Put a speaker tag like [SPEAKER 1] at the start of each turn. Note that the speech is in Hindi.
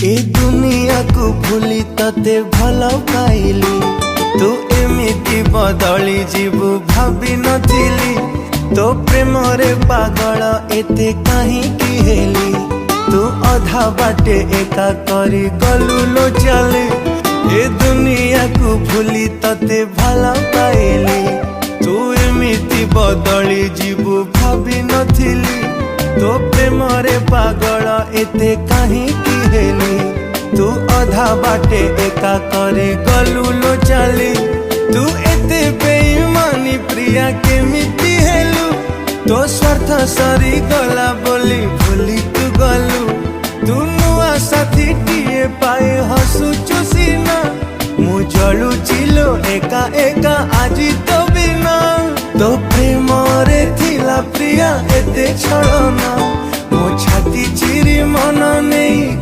[SPEAKER 1] ए दुनिया को भूली तते भल पाइली तू एमिति बदली जीवु भाभी नथिली तो प्रेम रे पागल एते काहींकी हेली तू अधा बाटे एका करी गलु लो चली ए दुनिया को भूली तते भल पाइली तू एमिति बदली जीवु भाभी नथिली तो प्रेम रे पागल एते काहींकी हेली तू अधा बाटे एका करे गलु लो चली तू एते बेईमानी प्रिया केमिति हेलु तो स्वार्थ सरी गला बोली भूली तू गलु तू नुआ साथी टीए पाए हसुचु सीना मु जलु चिलो एका एका आजी तो बिना तो प्रेम रे थिला प्रिया एते छळना मो छाती चिरी मन नहीं।